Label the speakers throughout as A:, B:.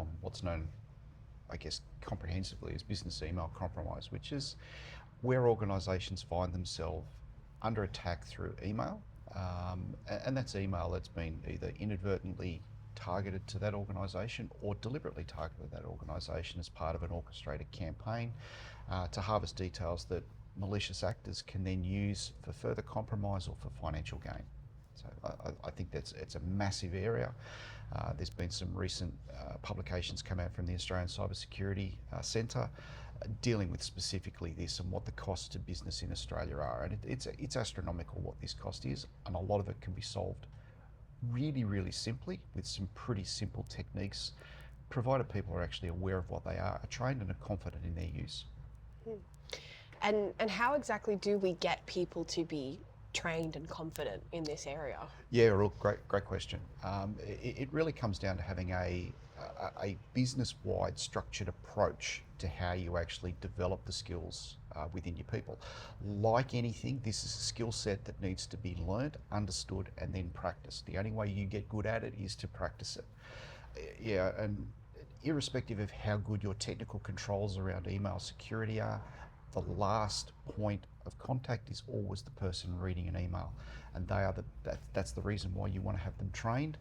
A: upon what's known, I guess, comprehensively as business email compromise, which is where organisations find themselves under attack through email, and that's email that's been either inadvertently targeted to that organisation or deliberately targeted that organisation as part of an orchestrated campaign to harvest details that malicious actors can then use for further compromise or for financial gain. So I think it's a massive area. There's been some recent publications come out from the Australian Cybersecurity Centre dealing with specifically this and what the costs to business in Australia are. And it's astronomical what this cost is, and a lot of it can be solved really, really simply with some pretty simple techniques, provided people are actually aware of what they are trained and are confident in their use.
B: And how exactly do we get people to be trained and confident in this area?
A: Yeah, real great question. It really comes down to having a business-wide structured approach to how you actually develop the skills within your people. Like anything, this is a skill set that needs to be learnt, understood, and then practiced. The only way you get good at it is to practice it. Yeah, and irrespective of how good your technical controls around email security are, the last point of contact is always the person reading an email, and that's the reason why you want to have them trained,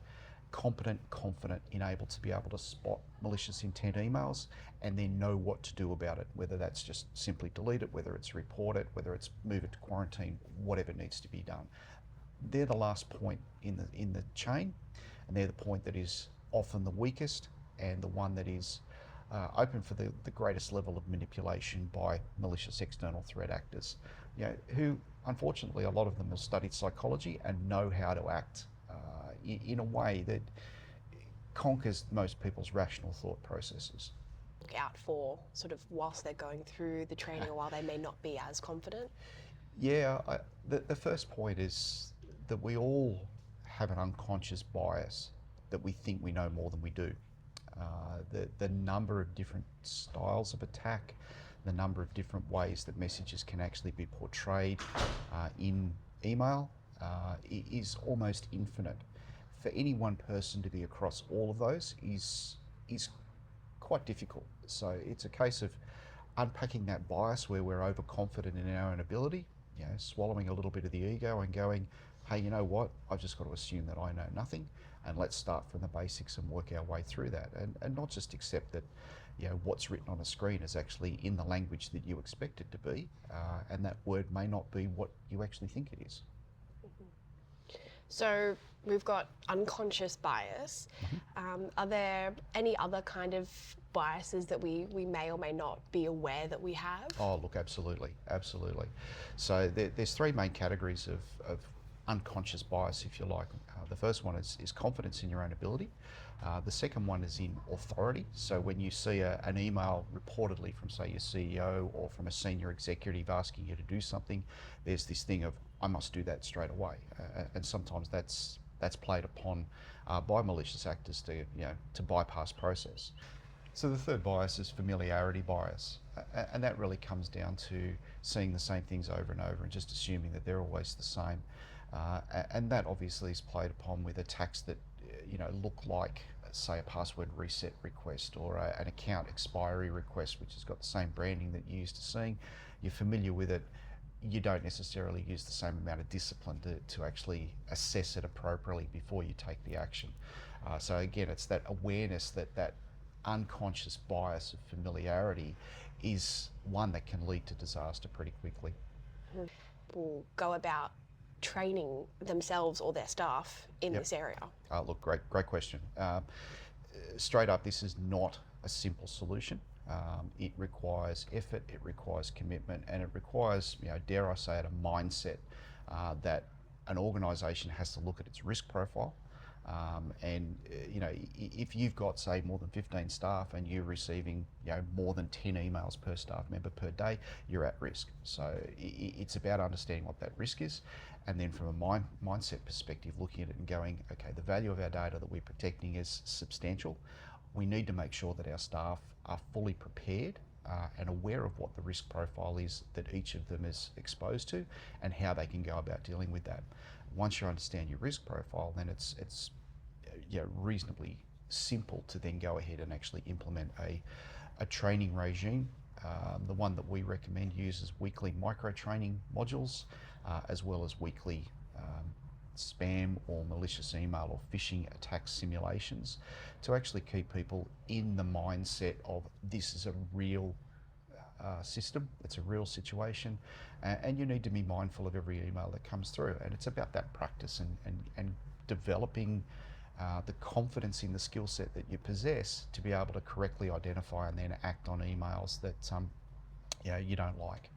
A: competent, confident, able to be able to spot malicious intent emails and then know what to do about it, whether that's just simply delete it, whether it's report it, whether it's move it to quarantine, whatever needs to be done. They're the last point in the chain, and they're the point that is often the weakest and the one that is open for the greatest level of manipulation by malicious external threat actors, who unfortunately a lot of them have studied psychology and know how to act in a way that conquers most people's rational thought processes.
B: Look out for sort of whilst they're going through the training or while they may not be as confident?
A: Yeah, the first point is that we all have an unconscious bias that we think we know more than we do. The number of different styles of attack, the number of different ways that messages can actually be portrayed in email is almost infinite. For any one person to be across all of those is quite difficult. So it's a case of unpacking that bias where we're overconfident in our own ability, swallowing a little bit of the ego and going, hey, you know what, I've just got to assume that I know nothing, and let's start from the basics and work our way through that, and not just accept that what's written on a screen is actually in the language that you expect it to be, and that word may not be what you actually think it is.
B: So we've got unconscious bias. Are there any other kind of biases that we may or may not be aware that we have?
A: Oh, look, absolutely. So there's three main categories of unconscious bias, if you like. The first one is confidence in your own ability. The second one is in authority. So when you see an email reportedly from, say, your CEO or from a senior executive asking you to do something, there's this thing of, I must do that straight away. And sometimes that's played upon by malicious actors to bypass process. So the third bias is familiarity bias. And that really comes down to seeing the same things over and over and just assuming that they're always the same. And that obviously is played upon with attacks that look like, say, a password reset request or an account expiry request, which has got the same branding that you're used to seeing. You're familiar with it. You don't necessarily use the same amount of discipline to actually assess it appropriately before you take the action. So again, it's that awareness that unconscious bias of familiarity is one that can lead to disaster pretty quickly.
B: Will go about training themselves or their staff in this area?
A: Look, great question. Straight up, this is not a simple solution. It requires effort, it requires commitment, and it requires, dare I say it, a mindset that an organisation has to look at its risk profile. If you've got, say, more than 15 staff and you're receiving, more than 10 emails per staff member per day, you're at risk. So it's about understanding what that risk is, and then from a mindset perspective, looking at it and going, okay, the value of our data that we're protecting is substantial. We need to make sure that our staff are fully prepared and aware of what the risk profile is that each of them is exposed to and how they can go about dealing with that. Once you understand your risk profile, then it's reasonably simple to then go ahead and actually implement a training regime. The one that we recommend uses weekly micro training modules, as well as weekly spam or malicious email or phishing attack simulations, to actually keep people in the mindset of this is a real system, it's a real situation, and you need to be mindful of every email that comes through. And it's about that practice and developing the confidence in the skill set that you possess to be able to correctly identify and then act on emails that you don't like.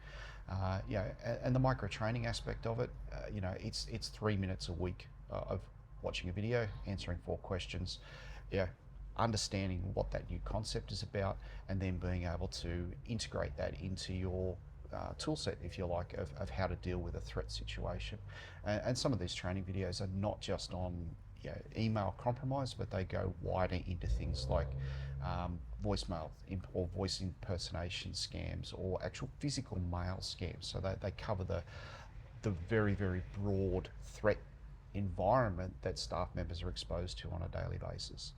A: And the micro training aspect of it, it's 3 minutes a week of watching a video, answering 4 questions, understanding what that new concept is about, and then being able to integrate that into your tool set, if you like, of how to deal with a threat situation. And some of these training videos are not just on email compromise, but they go wider into things like voicemail or voice impersonation scams, or actual physical mail scams. So they cover the very, very broad threat environment that staff members are exposed to on a daily basis.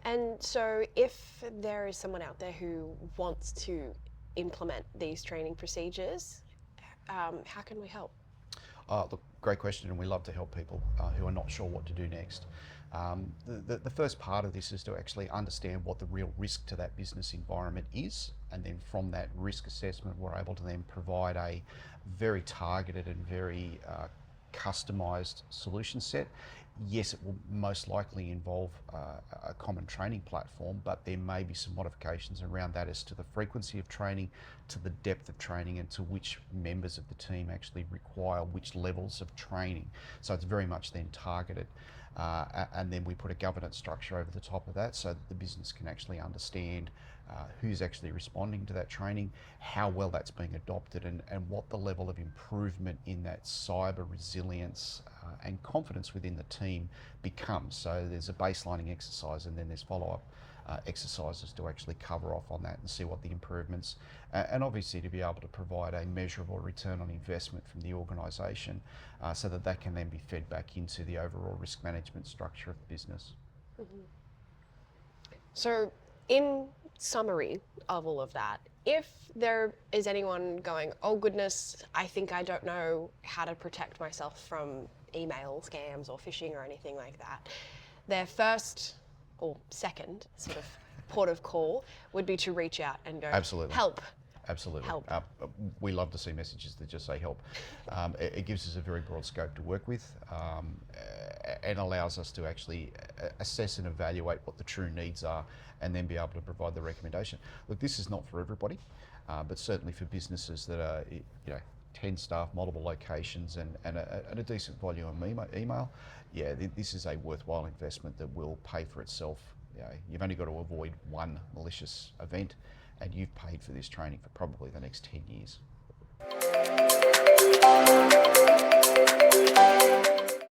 B: And so if there is someone out there who wants to implement these training procedures, how can we help?
A: Look, great question, and we love to help people who are not sure what to do next. The first part of this is to actually understand what the real risk to that business environment is, and then from that risk assessment, we're able to then provide a very targeted and very customized solution set. Yes, it will most likely involve a common training platform, but there may be some modifications around that as to the frequency of training, to the depth of training, and to which members of the team actually require which levels of training. So it's very much then targeted. And then we put a governance structure over the top of that so that the business can actually understand who's actually responding to that training, how well that's being adopted, and what the level of improvement in that cyber resilience and confidence within the team becomes. So there's a baselining exercise, and then there's follow-up exercises to actually cover off on that and see what the improvements, and obviously to be able to provide a measurable return on investment from the organisation, so that that can then be fed back into the overall risk management structure of the business.
B: Mm-hmm. So in summary of all of that, if there is anyone going, oh goodness, I think I don't know how to protect myself from email scams or phishing or anything like that, their first or second sort of port of call would be to reach out and go,
A: Absolutely.
B: Help.
A: Absolutely.
B: Help.
A: We love to see messages that just say help. It gives us a very broad scope to work with, and allows us to actually assess and evaluate what the true needs are, and then be able to provide the recommendation. Look, this is not for everybody, but certainly for businesses that are 10 staff, multiple locations, and a decent volume of email, this is a worthwhile investment that will pay for itself. You've only got to avoid one malicious event, and you've paid for this training for probably the next 10 years.